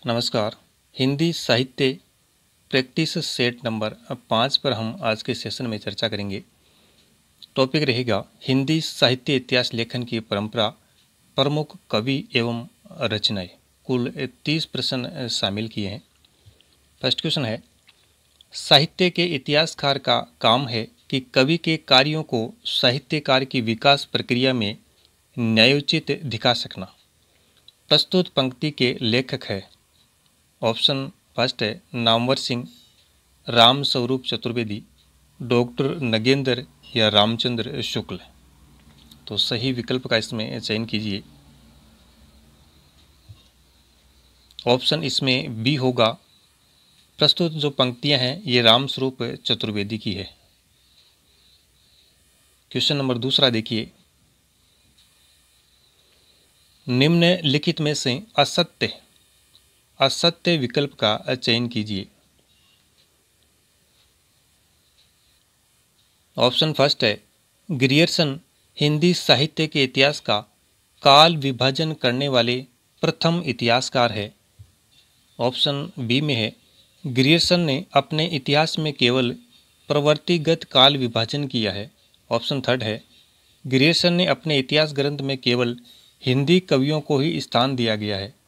नमस्कार। हिंदी साहित्य practice set number 5 पर हम आज के सेशन में चर्चा करेंगे। टॉपिक रहेगा हिंदी साहित्य इतिहास लेखन की परंपरा, प्रमुख कवि एवं रचनाएं। कुल 30 प्रश्न शामिल किए हैं। फर्स्ट क्वेश्चन है, साहित्य के इतिहासकार का काम है कि कवि के कार्यों को साहित्यकार की विकास प्रक्रिया में न्यायोचित दिखा सकना। प्रस्तुत पंक्ति के लेखक है। ऑप्शन फर्स्ट है नामवर सिंह, राम स्वरूप चतुर्वेदी, डॉक्टर नगेंद्र या रामचंद्र शुक्ल। तो सही विकल्प का इसमें चयन कीजिए। ऑप्शन इसमें बी होगा। प्रस्तुत जो पंक्तियां हैं ये राम स्वरूप चतुर्वेदी की है। क्वेश्चन नंबर दूसरा देखिए, निम्नलिखित में से असत्य विकल्प का चयन कीजिए। ऑप्शन फर्स्ट है, ग्रियर्सन हिंदी साहित्य के इतिहास का काल विभाजन करने वाले प्रथम इतिहासकार है। ऑप्शन बी में है, ग्रियर्सन ने अपने इतिहास में केवल प्रवर्तिगत काल विभाजन किया है। ऑप्शन थर्ड है, ग्रियर्सन ने अपने इतिहास ग्रंथ में केवल हिंदी कवियों को ही स्थान दिया गया है।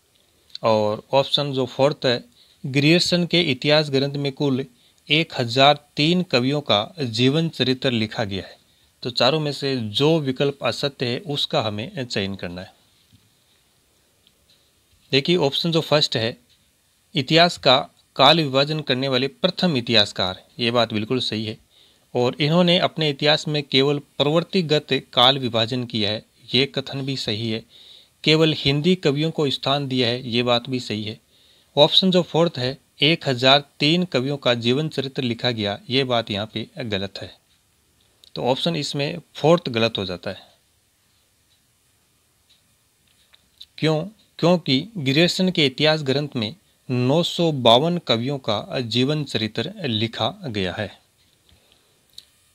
और ऑप्शन जो फोर्थ है, ग्रियर्सन के इतिहास ग्रंथ में कुल 1003 कवियों का जीवन चरित्र लिखा गया है। तो चारों में से जो विकल्प असत्य है उसका हमें चयन करना है। देखिए, ऑप्शन जो फर्स्ट है, इतिहास का काल विभाजन करने वाले प्रथम इतिहासकार, ये बात बिल्कुल सही है। और इन्होंने अपने इतिहास में केवल प्रवर्तिगत काल विभाजन किया है, ये कथन भी सही है। केवल हिंदी कवियों को स्थान दिया है, ये बात भी सही है। ऑप्शन जो फोर्थ है, 1003 कवियों का जीवन चरित्र लिखा गया, ये बात यहाँ पे गलत है। तो ऑप्शन इसमें फोर्थ गलत हो जाता है। क्योंकि ग्रियर्सन के इतिहास ग्रंथ में 952 कवियों का जीवन चरित्र लिखा गया है।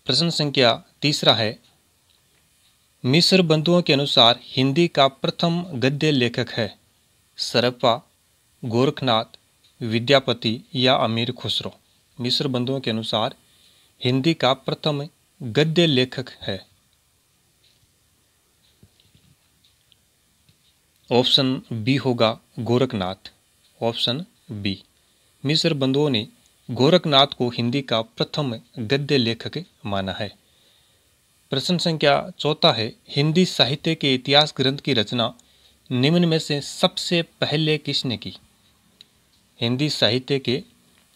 प्रश्न संख्या तीसरा है, मिस्र बंधुओं के अनुसार हिंदी का प्रथम गद्य लेखक है सरप्पा, गोरखनाथ, विद्यापति या अमीर खुसरो। मिस्र बंधुओं के अनुसार हिंदी का प्रथम गद्य लेखक है। ऑप्शन बी होगा गोरखनाथ। ऑप्शन बी, मिस्र बंधुओं ने गोरखनाथ को हिंदी का प्रथम गद्य लेखक माना है। प्रश्न संख्या चौथा है, हिंदी साहित्य के इतिहास ग्रंथ की रचना निम्न में से सबसे पहले किसने की। हिंदी साहित्य के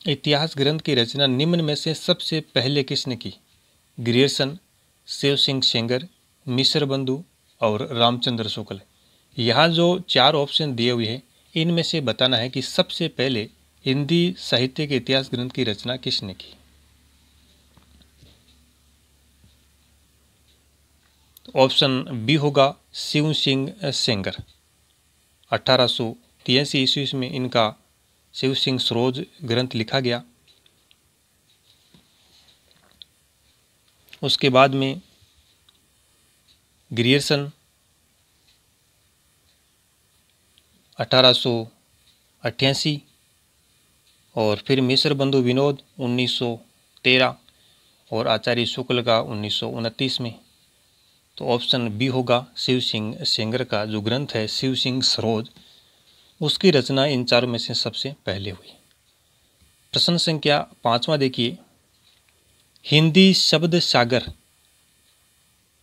इतिहास ग्रंथ की रचना निम्न में से सबसे पहले किसने की। ग्रियर्सन, शिव सिंह सेंगर, मिस्र बंधु और रामचंद्र शुक्ल। यहाँ जो चार ऑप्शन दिए हुए हैं इनमें से बताना है कि सबसे पहले हिंदी साहित्य के इतिहास ग्रंथ की रचना किसने की। ऑप्शन बी होगा शिव सिंह सेंगर। 1883 ईस्वी में इनका शिव सिंह सरोज ग्रंथ लिखा गया। उसके बाद में ग्रियर्सन 1888 और फिर मिस्र बंधु विनोद 1913 और आचार्य शुक्ल का 1929 में। तो ऑप्शन बी होगा शिव सिंह सेंगर का जो ग्रंथ है शिव सिंह सरोज, उसकी रचना इन चारों में से सबसे पहले हुई। प्रश्न संख्या पांचवा देखिए, हिंदी शब्द सागर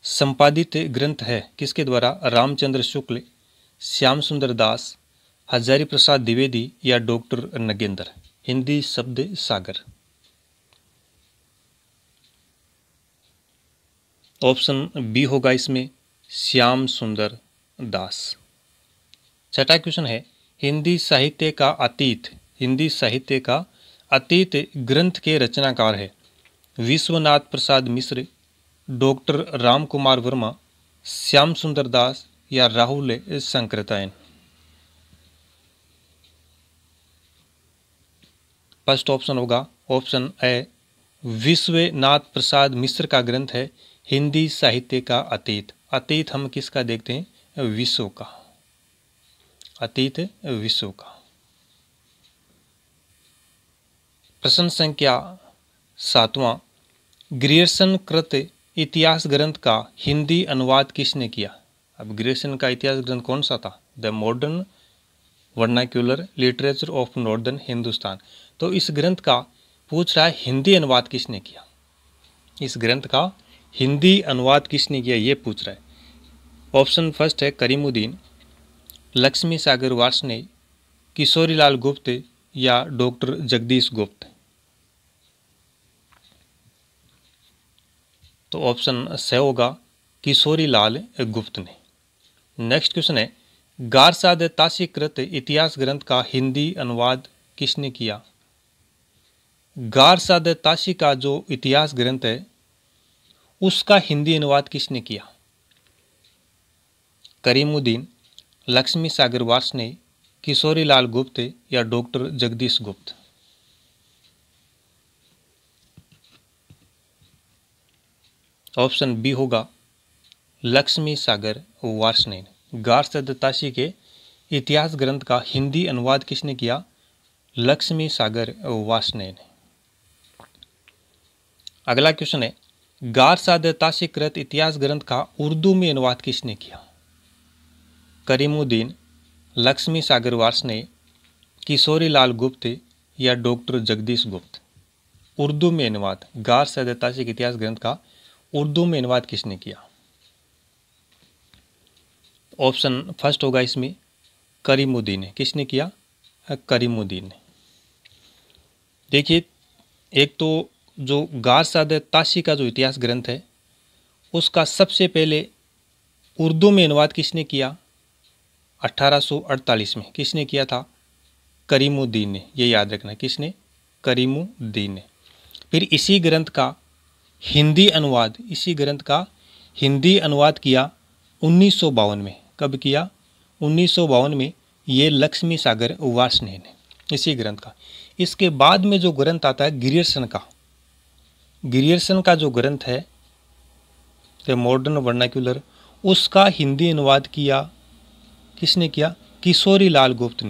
संपादित ग्रंथ है किसके द्वारा। रामचंद्र शुक्ल, श्याम सुंदर दास, हजारी प्रसाद द्विवेदी या डॉक्टर नगेंद्र। हिंदी शब्द सागर। ऑप्शन बी होगा इसमें श्याम सुंदर दास। छठा क्वेश्चन है, हिंदी साहित्य का अतीत ग्रंथ के रचनाकार है विश्वनाथ प्रसाद मिश्र, डॉक्टर राम कुमार वर्मा, श्याम सुंदर दास या राहुल शंकरतायन। फर्स्ट ऑप्शन होगा ऑप्शन ए, विश्वनाथ प्रसाद मिश्र का ग्रंथ है हिंदी साहित्य का अतीत। अतीत हम किसका देखते हैं, विश्व का। अतीत विश्व का। प्रश्न संख्या 7वां, ग्रियर्सन कृत इतिहास ग्रंथ का हिंदी अनुवाद किसने किया? अब ग्रियर्सन का इतिहास ग्रंथ कौन सा था? The modern vernacular literature of northern Hindustan. तो इस ग्रंथ का पूछ रहा है हिंदी अनुवाद किसने किया? इस ग्रंथ का हिंदी अनुवाद किसने किया ये पूछ रहा है। ऑप्शन फर्स्ट है करीमुद्दीन, लक्ष्मी सागर वार्ष्णेय, किशोरीलाल गुप्त या डॉक्टर जगदीश गुप्त। तो ऑप्शन से होगा किशोरीलाल गुप्त ने। नेक्स्ट क्वेश्चन है, गारसाद ताशीकृत इतिहास ग्रंथ का हिंदी अनुवाद किसने किया? गारसाद ताशी का जो इतिहास ग्रंथ है उसका हिंदी अनुवाद किसने किया? करीमुद्दीन, लक्ष्मी सागर वार्ष्णेय, किशोरीलाल गुप्त या डॉक्टर जगदीश गुप्त। ऑप्शन बी होगा लक्ष्मी सागर वार्ष्णेय। गारसाद ताशी के इतिहास ग्रंथ का हिंदी अनुवाद किसने किया? लक्ष्मी सागर वार्ष्णेय ने। अगला क्वेश्चन है, गारसाद ताशीकृत इतिहास ग्रंथ का उर्दू में अनुवाद किसने किया? करीमुद्दीन, लक्ष्मी सागर वार्ष्णेय, किशोरीलाल गुप्त या डॉक्टर जगदीश गुप्त। उर्दू में अनुवाद, गारसाद ताशी के इतिहास ग्रंथ का उर्दू में अनुवाद किसने किया? ऑप्शन फर्स्ट होगा इसमें करीमुद्दीन ने। किसने किया? करीमुद्दीन ने। देखिए, एक तो जो गारसाद ताशी का जो इतिहास ग्रंथ है उसका सबसे पहले उर्दू में अनुवाद किसने किया? 1848 में। किसने किया था? करीमुद्दीन ने। ये याद रखना, किसने? करीमुद्दीन ने। फिर इसी ग्रंथ का हिंदी अनुवाद किया 1952 में। कब किया? 1952 में। ये लक्ष्मी सागर वार्ष्णेय ने, इसी ग्रंथ का। इसके बाद में जो ग्रंथ आता है ग्रियर्सन का जो ग्रंथ है द मॉडर्न वर्नाक्यूलर, उसका हिंदी अनुवाद किया किसने किया? किशोरीलाल गुप्त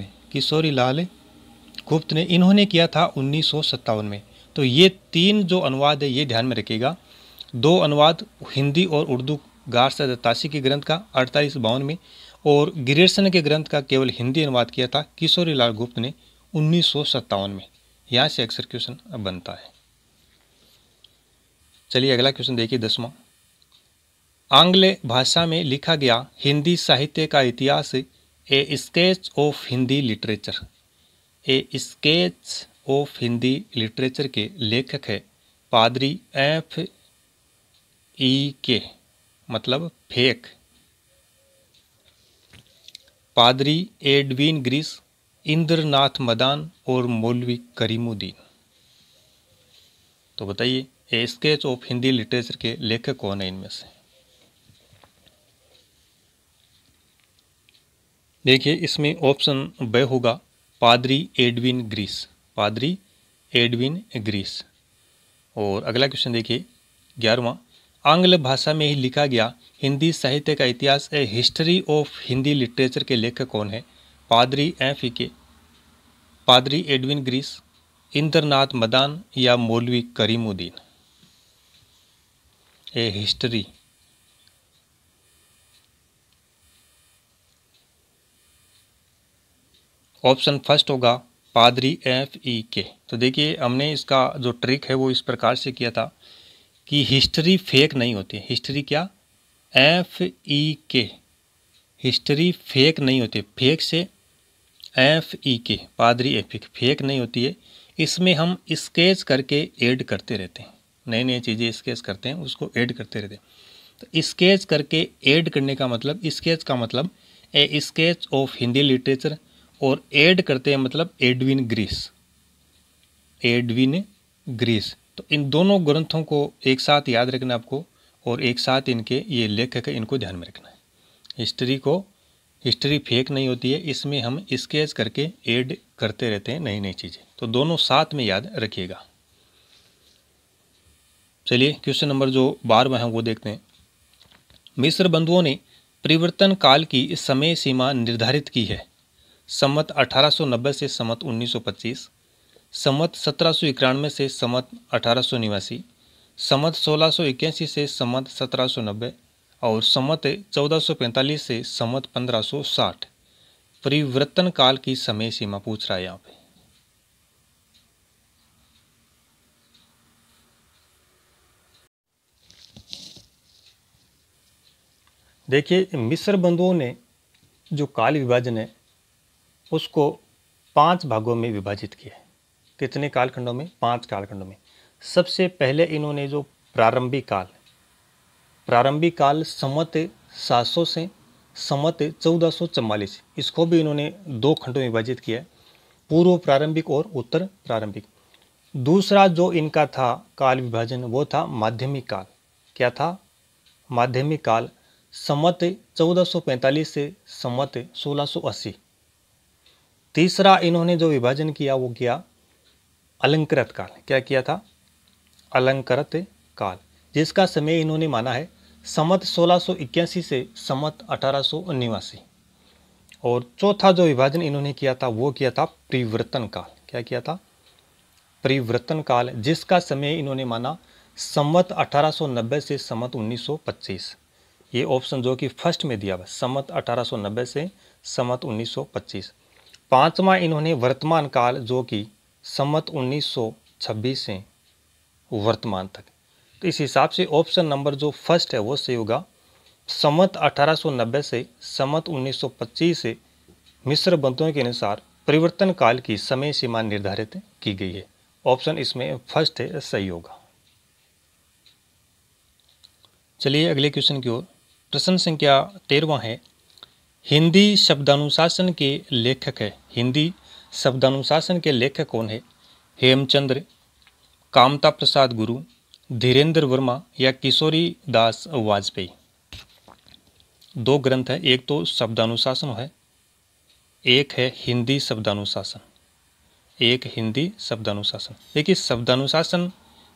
ने। इन्होंने किया था 1957 में। तो ये 3 जो अनुवाद है ये ध्यान में रखिएगा। 2 अनुवाद हिंदी और उर्दू गारसाद ताशी के ग्रंथ का 48-52 में, और ग्रियर्सन के ग्रंथ का केवल हिंदी अनुवाद किया था किशोरीलाल गुप्त ने 1957 में। यहाँ से अक्सर क्वेश्चन बनता है। चलिए अगला क्वेश्चन देखिए 10वां, आंग्ल भाषा में लिखा गया हिंदी साहित्य का इतिहास ए sketch of Hindi literature. A sketch of Hindi literature के लेखक है पादरी F.E. के, मतलब फेक, पादरी एडविन ग्रीस, इंद्रनाथ मदान और मौलवी करीमुद्दीन। तो बताइए ए स्केच ऑफ हिंदी लिटरेचर के लेखक कौन है इनमें से? देखिए, इसमें ऑप्शन ब होगा पादरी एडविन ग्रीस। और अगला क्वेश्चन देखिए 11वां, आंग्ल भाषा में ही लिखा गया हिंदी साहित्य का इतिहास ए हिस्ट्री ऑफ हिंदी लिटरेचर के लेखक कौन है? पादरी F.E. के, पादरी एडविन ग्रीस, इंद्रनाथ मदान या मौलवी करीमुद्दीन। ए हिस्ट्री। ऑप्शन फर्स्ट होगा पादरी F.E. के। तो देखिए, हमने इसका जो ट्रिक है वो इस प्रकार से किया था कि हिस्ट्री फेक नहीं होती है। हिस्ट्री क्या? F.E. के। हिस्ट्री फेक नहीं होती, फेक से F.E. के, पादरी F.E. के, फेक नहीं होती है। इसमें हम स्केच करके ऐड करते रहते हैं, नई चीज़ें स्केच करते हैं, उसको ऐड करते रहते हैं। तो स्केच करके ऐड करने का मतलब, स्केच का मतलब ए स्केच ऑफ हिंदी लिटरेचर, और ऐड करते हैं मतलब एडविन ग्रीस। तो इन दोनों ग्रंथों को एक साथ याद रखना आपको, और एक साथ इनके ये लेखक है, इनको ध्यान में रखना है। हिस्ट्री फेक नहीं होती है, इसमें हम स्केच करके ऐड करते रहते हैं नई चीज़ें। तो दोनों साथ में याद रखिएगा। चलिए क्वेश्चन नंबर जो 12वां है वो देखते हैं। मिस्र बंधुओं ने परिवर्तन काल की समय सीमा निर्धारित की है। सम्मत 1890 से सम्मत 1925, संमत 1791 से संमत 1889, संमत 1681 से संमत 1790 और संमत 1445 से संमत 1560। परिवर्तन काल की समय सीमा पूछ रहा है यहाँ पे। देखिए, मिस्र बंधुओं ने जो काल विभाजन है उसको 5 भागों में विभाजित किया है। कितने कालखंडों में? 5 कालखंडों में। सबसे पहले इन्होंने जो प्रारंभिक काल संमत 700 से संमत 1444, इसको भी इन्होंने 2 खंडों में विभाजित किया है, पूर्व प्रारंभिक और उत्तर प्रारंभिक। दूसरा जो इनका था काल विभाजन वो था माध्यमिक काल। क्या था? माध्यमिक काल संमत 1445 से संमत 1680। तीसरा इन्होंने जो विभाजन किया वो किया अलंकृत काल। क्या किया था? अलंकृत काल, जिसका समय इन्होंने माना है संमत 1681 से संमत 1889। और चौथा जो विभाजन इन्होंने किया था वो किया था परिवर्तन काल। क्या किया था? परिवर्तन काल, जिसका समय इन्होंने माना संमत 1890 से संमत 1925। ये ऑप्शन जो कि फर्स्ट में दिया हुआ, संमत 1890 से संमत 1925। पांचवा इन्होंने वर्तमान काल जो कि संमत 1926 से वर्तमान तक। तो इस हिसाब से ऑप्शन नंबर जो फर्स्ट है वो सही होगा। संमत 1890 से संमत 1925 से मिस्र बंधुओं के अनुसार परिवर्तन काल की समय सीमा निर्धारित की गई है। ऑप्शन इसमें फर्स्ट है, सही होगा। चलिए अगले क्वेश्चन की ओर। प्रश्न संख्या 13वां है, हिंदी शब्दानुशासन के लेखक है। हिंदी शब्दानुशासन के लेखक कौन है? हेमचंद्र, कामता प्रसाद गुरु, धीरेन्द्र वर्मा या किशोरी दास वाजपेयी। 2 ग्रंथ है, एक तो शब्दानुशासन है, एक है हिंदी शब्दानुशासन। एक हिंदी शब्दानुशासन। देखिए, शब्दानुशासन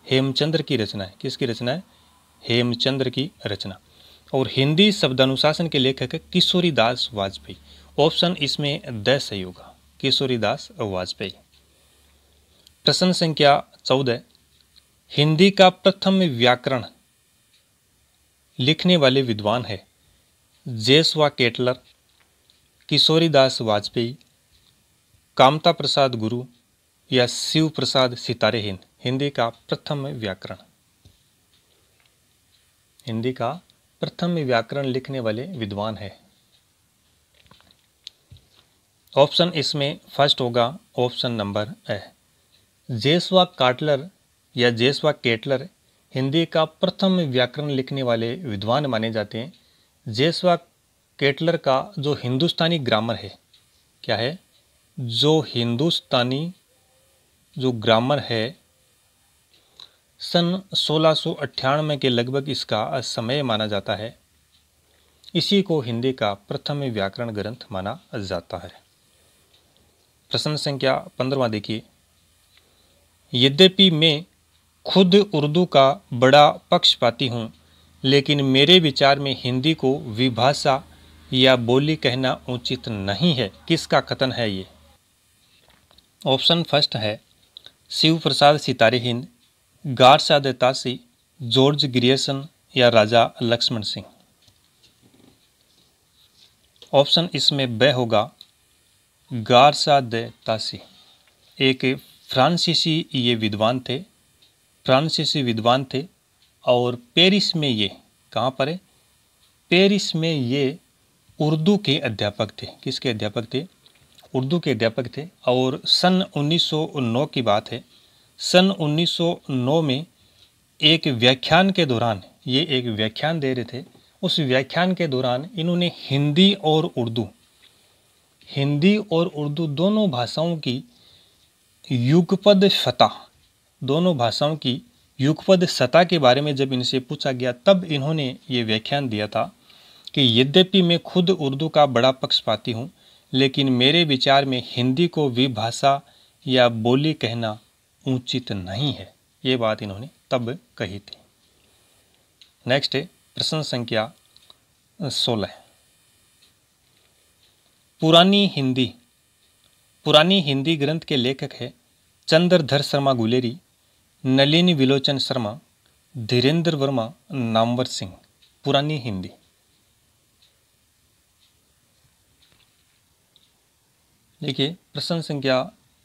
हेमचंद्र की रचना है। किसकी रचना है? हेमचंद्र की रचना। और हिंदी शब्दानुशासन के लेखक है किशोरी दास वाजपेयी। ऑप्शन इसमें द सही होगा, किशोरी दास वाजपेयी। प्रश्न संख्या 14, हिंदी का प्रथम व्याकरण लिखने वाले विद्वान है जेसवा केटलर, किशोरी दास वाजपेयी, कामता प्रसाद गुरु या शिव प्रसाद सितारेहीन। हिंदी का प्रथम व्याकरण, हिंदी का प्रथम व्याकरण लिखने वाले विद्वान है। ऑप्शन इसमें फर्स्ट होगा, ऑप्शन नंबर ए। जेसवा काटलर या जेसवा केटलर हिंदी का प्रथम व्याकरण लिखने वाले विद्वान माने जाते हैं। जेसवा केटलर का जो हिंदुस्तानी ग्रामर है, क्या है? जो हिंदुस्तानी जो ग्रामर है, सन 1698 के लगभग इसका समय माना जाता है। इसी को हिंदी का प्रथम व्याकरण ग्रंथ माना जाता है। प्रश्न संख्या 15वां देखिए, यद्यपि मैं खुद उर्दू का बड़ा पक्षपाती हूँ, लेकिन मेरे विचार में हिंदी को विभाषा या बोली कहना उचित नहीं है। किसका कथन है ये? ऑप्शन फर्स्ट है Shiv Prasad Sitarehind, Garcin de Tassy, George Grierson या राजा लक्ष्मण सिंह। ऑप्शन इसमें ब होगा, गारसा द तासी। एक फ्रांसीसी ये विद्वान थे, फ्रांसीसी विद्वान थे और पेरिस में ये, कहाँ पर है? पेरिस में ये उर्दू के अध्यापक थे। किसके अध्यापक थे? उर्दू के अध्यापक थे। और सन 1909 की बात है, सन 1909 में एक व्याख्यान के दौरान, ये एक व्याख्यान दे रहे थे, उस व्याख्यान के दौरान इन्होंने हिंदी और उर्दू दोनों भाषाओं की युगपद सतह, दोनों भाषाओं की युगपद सतह के बारे में जब इनसे पूछा गया, तब इन्होंने ये व्याख्यान दिया था कि यद्यपि मैं खुद उर्दू का बड़ा पक्षपाती हूँ, लेकिन मेरे विचार में हिंदी को विभाषा या बोली कहना उचित नहीं है। ये बात इन्होंने तब कही थी। नेक्स्ट है प्रश्न संख्या 16, पुरानी हिंदी ग्रंथ के लेखक है चंद्रधर शर्मा गुलेरी, नलिनी विलोचन शर्मा, धीरेन्द्र वर्मा, नामवर सिंह। पुरानी हिंदी। देखिए प्रश्न संख्या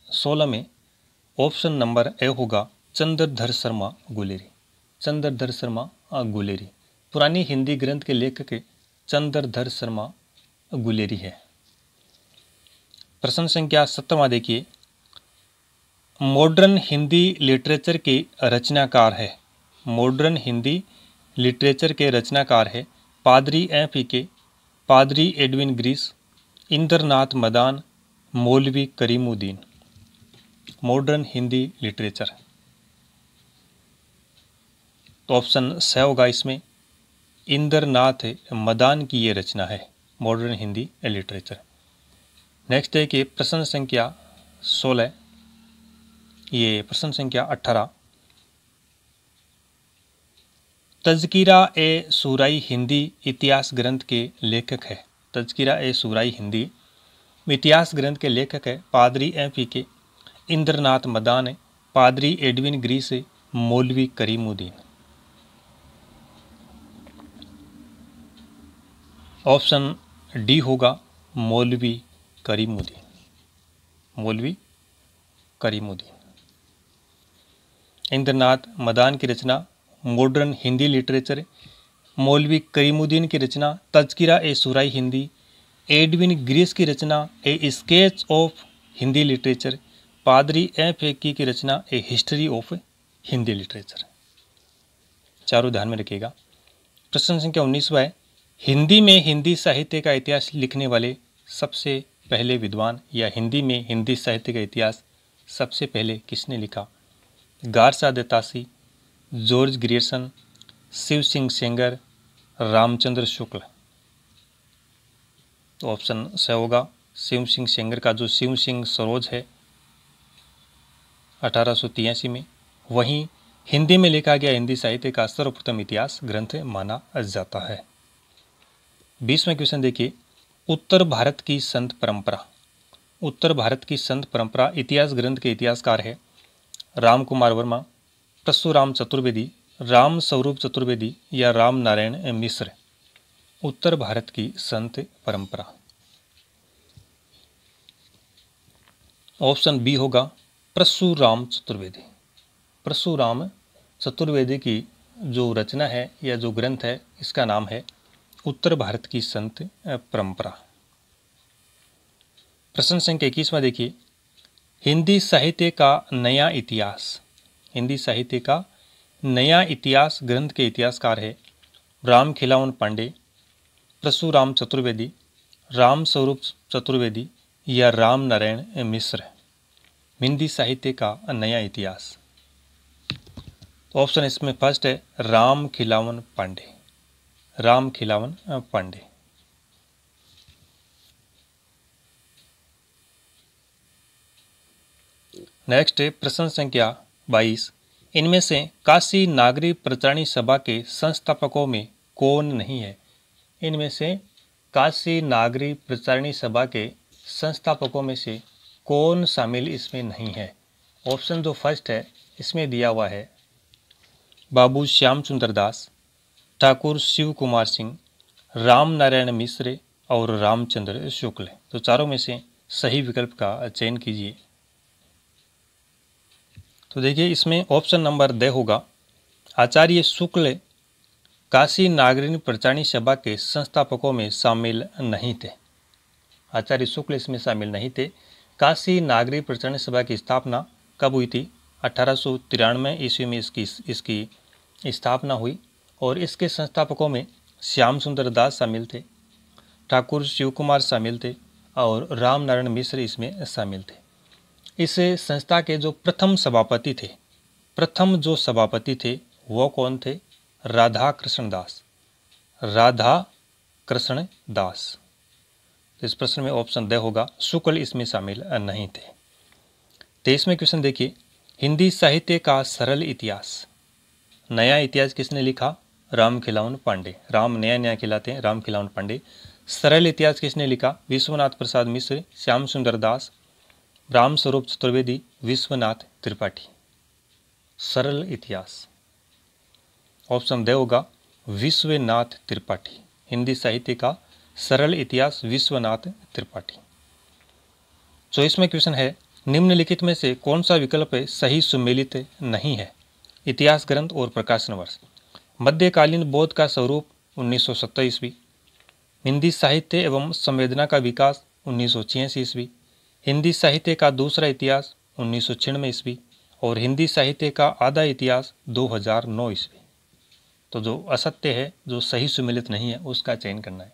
16 में ऑप्शन नंबर ए होगा चंद्रधर शर्मा गुलेरी। चंद्रधर शर्मा गुलेरी पुरानी हिंदी ग्रंथ के लेखक चंद्रधर शर्मा गुलेरी है। प्रश्न संख्या 17वां देखिए, मॉडर्न हिंदी लिटरेचर के रचनाकार है। मॉडर्न हिंदी लिटरेचर के रचनाकार है पादरी F.E.K., पादरी एडविन ग्रीस, इंद्रनाथ मदान, मौलवी करीमुद्दीन। मॉडर्न हिंदी लिटरेचर, तो ऑप्शन स होगा इसमें, इंद्रनाथ मदान की ये रचना है मॉडर्न हिंदी लिटरेचर। नेक्स्ट है कि प्रश्न संख्या 16, ये प्रश्न संख्या 18, तज़किरा-ए-सूराई हिंदी इतिहास ग्रंथ के लेखक है। तज़किरा-ए-सूराई हिंदी इतिहास ग्रंथ के लेखक है पादरी F.E.K., इंद्रनाथ मदान, पादरी एडविन ग्रीस, मौलवी करीमुद्दीन। ऑप्शन डी होगा मौलवी करीमुद्दीन। मौलवी करीमुद्दीन। इंद्रनाथ मदान की रचना मॉडर्न हिंदी लिटरेचर, मौलवी करीमुद्दीन की रचना तज़किरा-ए-सूराई हिंदी, एडविन ग्रीस की रचना a sketch of Hindi literature, पादरी F.E.K. की रचना a history of Hindi literature. चारों ध्यान में रखिएगा। प्रश्न संख्या 19वां है, हिंदी में हिंदी साहित्य का इतिहास लिखने वाले सबसे पहले विद्वान, या हिंदी में हिंदी साहित्य का इतिहास सबसे पहले किसने लिखा? Garcin de Tassy, George Grierson, Shiv Singh Sengar, Ramchandra Shukla. तो ऑप्शन स होगा शिव सिंह सेंगर का जो शिव सिंह सरोज है 1883 में, वहीं हिंदी में लिखा गया हिंदी साहित्य का सर्वप्रथम इतिहास ग्रंथ माना जाता है। 20वां क्वेश्चन देखिए, उत्तर भारत की संत परंपरा। उत्तर भारत की संत परंपरा इतिहास ग्रंथ के इतिहासकार है राम कुमार वर्मा, परशुराम चतुर्वेदी, राम स्वरूप चतुर्वेदी या राम नारायण मिश्र। उत्तर भारत की संत परंपरा, ऑप्शन बी होगा परशुराम चतुर्वेदी। परशुराम चतुर्वेदी की जो रचना है या जो ग्रंथ है इसका नाम है उत्तर भारत की संत परंपरा। प्रश्न संख्या 21वां देखिए, हिंदी साहित्य का नया इतिहास। हिंदी साहित्य का नया इतिहास ग्रंथ के इतिहासकार है राम खिलावन पांडे, परशुराम चतुर्वेदी, राम स्वरूप चतुर्वेदी या राम नारायण मिश्र। हिंदी साहित्य का नया इतिहास, ऑप्शन इसमें फर्स्ट है राम खिलावन पांडे। राम खिलावन पांडे। नेक्स्ट है प्रश्न संख्या 22, इनमें से काशी नागरी प्रचारणी सभा के संस्थापकों में कौन नहीं है? इनमें से काशी नागरी प्रचारणी सभा के संस्थापकों में से कौन शामिल इसमें नहीं है? ऑप्शन जो फर्स्ट है इसमें दिया हुआ है बाबू श्याम सुंदर दास, ठाकुर शिव कुमार सिंह, राम नारायण मिश्र और रामचंद्र शुक्ल। तो चारों में से सही विकल्प का चयन कीजिए। तो देखिए इसमें ऑप्शन नंबर द होगा आचार्य शुक्ल काशी नागरी प्रचारणी सभा के संस्थापकों में शामिल नहीं थे। आचार्य शुक्ल इसमें शामिल नहीं थे। काशी नागरी प्रचारणी सभा की स्थापना कब हुई थी? 1893 ईस्वी में इसकी स्थापना हुई और इसके संस्थापकों में श्याम सुंदर दास शामिल थे, ठाकुर शिव कुमार शामिल थे और राम नारायण मिश्र इसमें शामिल थे। इस संस्था के जो प्रथम सभापति थे वो कौन थे? राधा कृष्ण दास। राधा कृष्ण दास। इस प्रश्न में ऑप्शन द होगा, शुक्ल इसमें शामिल नहीं थे। 23वें क्वेश्चन देखिए, हिंदी साहित्य का सरल इतिहास। नया इतिहास किसने लिखा? राम खिलावन पांडे। राम नया खिलाते हैं, राम खिलावन पांडे। सरल इतिहास किसने लिखा? विश्वनाथ प्रसाद मिश्र, श्याम सुंदर दास, रामस्वरूप चतुर्वेदी, विश्वनाथ त्रिपाठी। सरल इतिहास, ऑप्शन द होगा विश्वनाथ त्रिपाठी। हिंदी साहित्य का सरल इतिहास विश्वनाथ त्रिपाठी। 24वां क्वेश्चन है, निम्नलिखित में से कौन सा विकल्प सही सुमेलित नहीं है? इतिहास ग्रंथ और प्रकाशन वर्ष। मध्यकालीन बौद्ध का स्वरूप 1970 ईस्वी। हिंदी साहित्य एवं संवेदना का विकास 1986 ईस्वी। हिंदी साहित्य का दूसरा इतिहास 1996 ईस्वी। और हिंदी साहित्य का आधा इतिहास 2009 ईस्वी। तो जो असत्य है, जो सही सुमेलित नहीं है, उसका चयन करना है।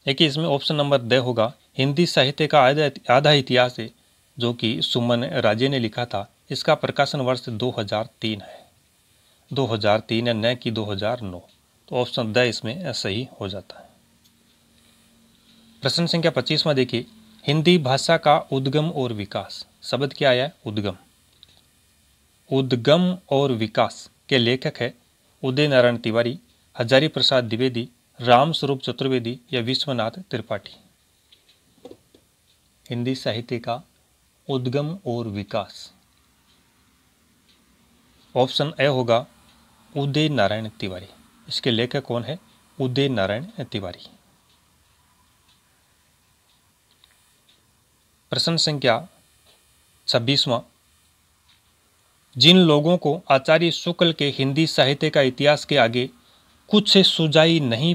देखिए इसमें ऑप्शन नंबर द होगा हिंदी साहित्य का आधा इतिहास है, जो कि सुमन राजे ने लिखा था। इसका प्रकाशन वर्ष 2003 है, 2003 है, न कि 2009। तो ऑप्शन द इसमें सही हो जाता है। प्रश्न संख्या 25वां देखिए, हिंदी भाषा का उद्गम और विकास। शब्द क्या आया है? उद्गम। उद्गम और विकास के लेखक है उदय नारायण तिवारी, हजारी प्रसाद द्विवेदी, रामस्वरूप चतुर्वेदी या विश्वनाथ त्रिपाठी। हिंदी साहित्य का उद्गम और विकास, ऑप्शन ए होगा उदय नारायण तिवारी। इसके लेखक कौन है? उदय नारायण तिवारी। प्रश्न संख्या 26वां, जिन लोगों को आचार्य शुक्ल के हिंदी साहित्य का इतिहास के आगे कुछ सुझाई नहीं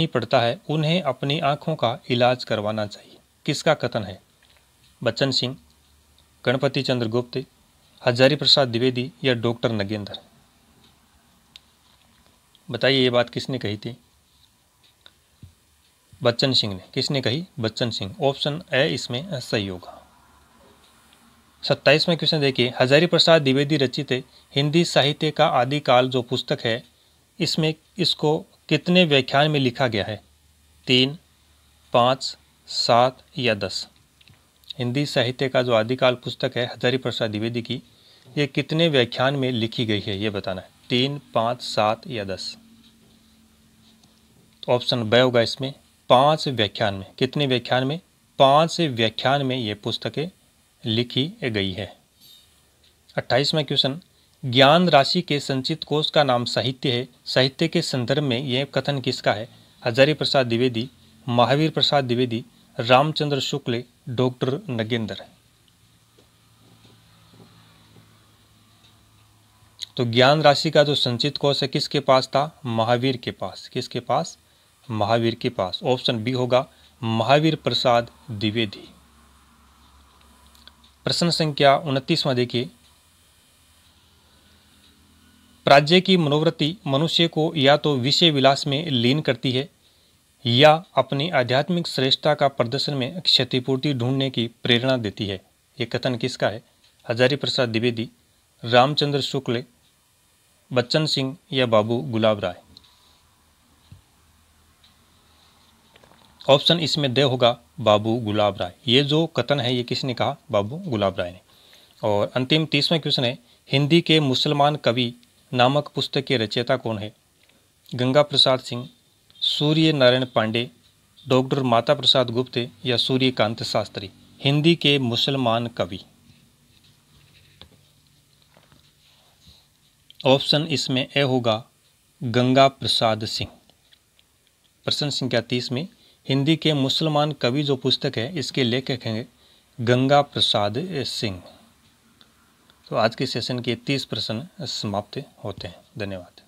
पड़ता है, उन्हें अपनी आंखों का इलाज करवाना चाहिए। किसका कथन है? बच्चन सिंह, गणपति चंद्र गुप्त, हजारी प्रसाद द्विवेदी या डॉक्टर नगेंद्र। बताइए ये बात किसने कही थी? बच्चन सिंह ने। किसने कही? बच्चन सिंह। ऑप्शन ए इसमें सही होगा। 27वां क्वेश्चन देखिए, हजारी प्रसाद द्विवेदी रचित हिंदी साहित्य का आदिकाल जो पुस्तक है, इसमें इसको कितने व्याख्यान में लिखा गया है? 3, 5, 7 या 10। हिंदी साहित्य का जो आदिकाल पुस्तक है हजारी प्रसाद द्विवेदी की, ये कितने व्याख्यान में लिखी गई है, ये बताना है। 3, 5, 7 या 10। तो ऑप्शन ब होगा इसमें 5 व्याख्यान में। कितने व्याख्यान में? 5 व्याख्यान में ये पुस्तकें लिखी गई है। 28वां क्वेश्चन, ज्ञान राशि के संचित कोश का नाम साहित्य है। साहित्य के संदर्भ में यह कथन किसका है? हजारी प्रसाद द्विवेदी, महावीर प्रसाद द्विवेदी, रामचंद्र शुक्ल, डॉक्टर नगेंद्र। तो ज्ञान राशि का जो संचित कोश है किसके पास था? महावीर के पास। किसके पास? महावीर के पास। ऑप्शन बी होगा महावीर प्रसाद द्विवेदी। प्रश्न संख्या 29वां देखिए, प्राज्ञ की मनोवृत्ति मनुष्य को या तो विषय विलास में लीन करती है या अपनी आध्यात्मिक श्रेष्ठता का प्रदर्शन में क्षतिपूर्ति ढूंढने की प्रेरणा देती है। ये कथन किसका है? हजारी प्रसाद द्विवेदी, रामचंद्र शुक्ल, बच्चन सिंह या बाबू गुलाब राय। ऑप्शन इसमें द होगा बाबू गुलाब राय। ये जो कथन है ये किसने कहा? बाबू गुलाब राय ने। और अंतिम 30वां क्वेश्चन है, हिंदी के मुसलमान कवि नामक पुस्तक के रचयिता कौन है? गंगा प्रसाद सिंह, सूर्य नारायण पांडे, डॉक्टर माता प्रसाद गुप्त या सूर्यकांत शास्त्री। हिंदी के मुसलमान कवि, ऑप्शन इसमें ए होगा गंगा प्रसाद सिंह। प्रश्न संख्या 30 में हिंदी के मुसलमान कवि जो पुस्तक है इसके लेखक हैं गंगा प्रसाद सिंह। तो आज के सेशन के 30 प्रश्न समाप्त होते हैं। धन्यवाद।